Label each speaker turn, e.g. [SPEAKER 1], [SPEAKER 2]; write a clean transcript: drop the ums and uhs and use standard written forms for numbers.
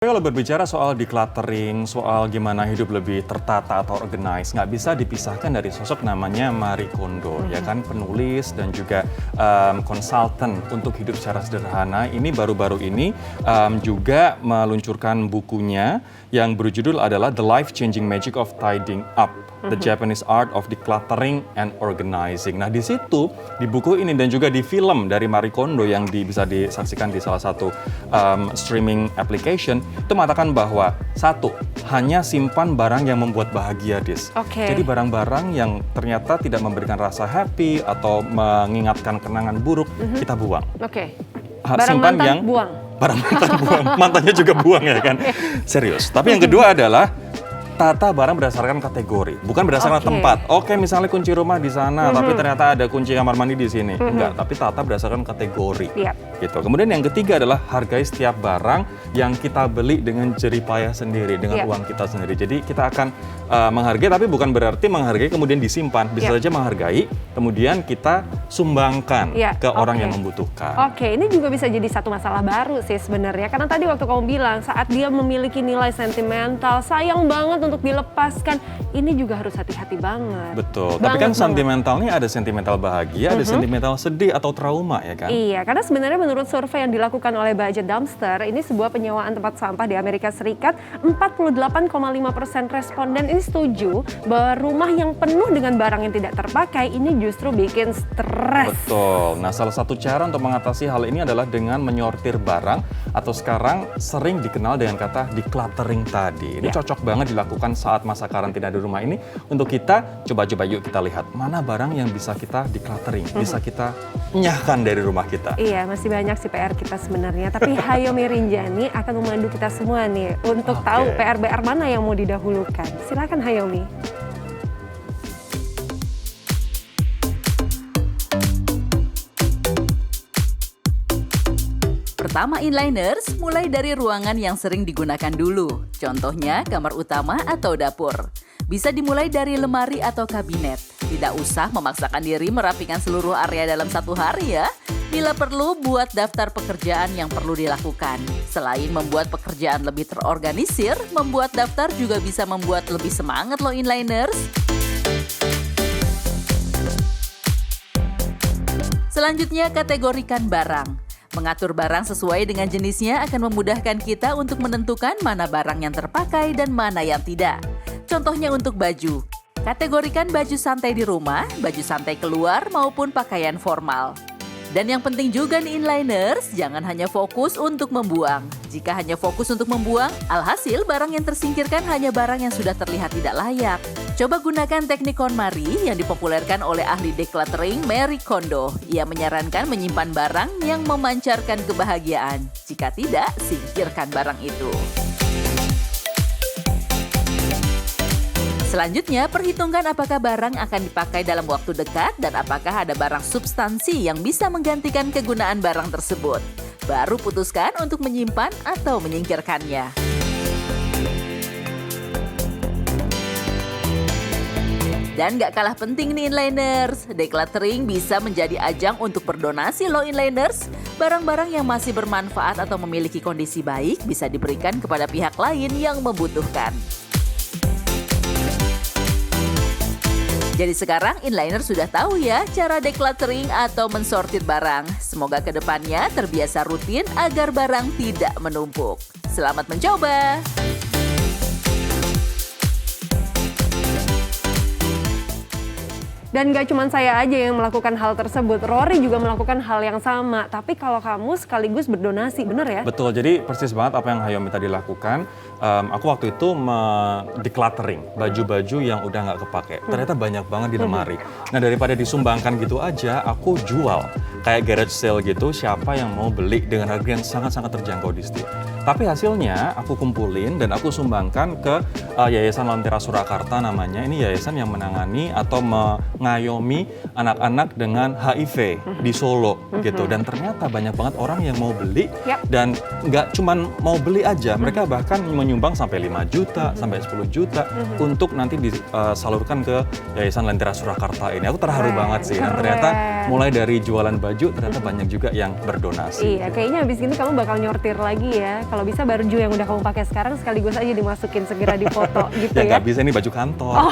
[SPEAKER 1] Kalau berbicara soal decluttering, soal gimana hidup lebih tertata atau organize, nggak bisa dipisahkan dari sosok namanya Marie Kondo, ya kan, penulis dan juga konsultan untuk hidup secara sederhana. Ini baru-baru ini juga meluncurkan bukunya yang berjudul adalah The Life-Changing Magic of Tidying Up, The Japanese Art of Decluttering and Organizing. Nah, di situ, di buku ini dan juga di film dari Marie Kondo yang bisa disaksikan di salah satu streaming application, itu mengatakan bahwa satu, hanya simpan barang yang membuat bahagia, Dis. Jadi barang-barang yang ternyata tidak memberikan rasa happy atau mengingatkan kenangan buruk, kita buang.
[SPEAKER 2] Barang
[SPEAKER 1] Simpan
[SPEAKER 2] mantan
[SPEAKER 1] yang
[SPEAKER 2] buang.
[SPEAKER 1] Barang mantan buang, mantannya juga buang ya kan? Serius. Tapi yang kedua adalah tata barang berdasarkan kategori, bukan berdasarkan tempat. Misalnya kunci rumah di sana, tapi ternyata ada kunci kamar mandi di sini. Enggak, tapi tata berdasarkan kategori. Gitu. Kemudian yang ketiga adalah hargai setiap barang yang kita beli dengan jerih payah sendiri, dengan uang kita sendiri. Jadi kita akan menghargai, tapi bukan berarti menghargai kemudian disimpan. Bisa saja menghargai, kemudian kita sumbangkan ke orang yang membutuhkan.
[SPEAKER 2] Ini juga bisa jadi satu masalah baru sih sebenarnya. Karena tadi waktu kamu bilang, saat dia memiliki nilai sentimental, sayang banget untuk dilepaskan, ini juga harus hati-hati banget.
[SPEAKER 1] Betul, tapi kan sentimentalnya ada sentimental bahagia, ada sentimental sedih atau trauma ya kan?
[SPEAKER 2] Iya, karena sebenarnya menurut survei yang dilakukan oleh Budget Dumpster, ini sebuah penyewaan tempat sampah di Amerika Serikat, 48,5% responden ini setuju bahwa rumah yang penuh dengan barang yang tidak terpakai ini justru bikin stres.
[SPEAKER 1] Betul, nah salah satu cara untuk mengatasi hal ini adalah dengan menyortir barang, atau sekarang sering dikenal dengan kata decluttering tadi. Ini cocok banget dilakukan saat masa karantina di rumah ini untuk kita coba-coba yuk kita lihat mana barang yang bisa kita decluttering, bisa kita enyahkan dari rumah kita.
[SPEAKER 2] Iya, masih banyak sih PR kita sebenarnya, tapi Hayomi Rinjani akan memandu kita semua nih untuk tahu PR-PR mana yang mau didahulukan. Silakan Hayomi.
[SPEAKER 3] Pertama, inliners, mulai dari ruangan yang sering digunakan dulu. Contohnya kamar utama atau dapur. Bisa dimulai dari lemari atau kabinet. Tidak usah memaksakan diri merapikan seluruh area dalam satu hari ya. Bila perlu, buat daftar pekerjaan yang perlu dilakukan. Selain membuat pekerjaan lebih terorganisir, membuat daftar juga bisa membuat lebih semangat loh inliners. Selanjutnya, kategorikan barang. Mengatur barang sesuai dengan jenisnya akan memudahkan kita untuk menentukan mana barang yang terpakai dan mana yang tidak. Contohnya untuk baju. Kategorikan baju santai di rumah, baju santai keluar, maupun pakaian formal. Dan yang penting juga nih inliners, jangan hanya fokus untuk membuang. Jika hanya fokus untuk membuang, alhasil barang yang tersingkirkan hanya barang yang sudah terlihat tidak layak. Coba gunakan teknik KonMari yang dipopulerkan oleh ahli decluttering Marie Kondo. Ia menyarankan menyimpan barang yang memancarkan kebahagiaan. Jika tidak, singkirkan barang itu. Selanjutnya, perhitungkan apakah barang akan dipakai dalam waktu dekat dan apakah ada barang substansi yang bisa menggantikan kegunaan barang tersebut. Baru putuskan untuk menyimpan atau menyingkirkannya. Dan gak kalah penting nih inliners, decluttering bisa menjadi ajang untuk berdonasi loh inliners. Barang-barang yang masih bermanfaat atau memiliki kondisi baik bisa diberikan kepada pihak lain yang membutuhkan. Jadi sekarang inliner sudah tahu ya cara decluttering atau mensortir barang. Semoga kedepannya terbiasa rutin agar barang tidak menumpuk. Selamat mencoba!
[SPEAKER 2] Dan gak cuma saya aja yang melakukan hal tersebut, Rory juga melakukan hal yang sama. Tapi kalau kamu sekaligus berdonasi, bener ya?
[SPEAKER 1] Betul, jadi persis banget apa yang Hayomi tadi lakukan. Aku waktu itu decluttering baju-baju yang udah nggak kepake. Ternyata banyak banget di lemari. Nah, daripada disumbangkan gitu aja, aku jual. Kayak garage sale gitu, siapa yang mau beli dengan harga yang sangat-sangat terjangkau di situ. Tapi hasilnya aku kumpulin dan aku sumbangkan ke Yayasan Lentera Surakarta namanya. Ini yayasan yang menangani atau mengayomi anak-anak dengan HIV di Solo gitu. Dan ternyata banyak banget orang yang mau beli dan nggak cuman mau beli aja, mereka bahkan menyumbang sampai 5 juta, sampai 10 juta untuk nanti disalurkan ke Yayasan Lentera Surakarta ini. Aku terharu banget sih. Dan ternyata mulai dari jualan baju baju, ternyata banyak juga yang berdonasi.
[SPEAKER 2] Iya, kayaknya habis ini kamu bakal nyortir lagi ya. Kalau bisa baju yang udah kamu pakai sekarang sekaligus aja dimasukin segera dipoto gitu
[SPEAKER 1] Ya
[SPEAKER 2] ya.
[SPEAKER 1] nggak bisa, ini baju kantor.
[SPEAKER 2] Oh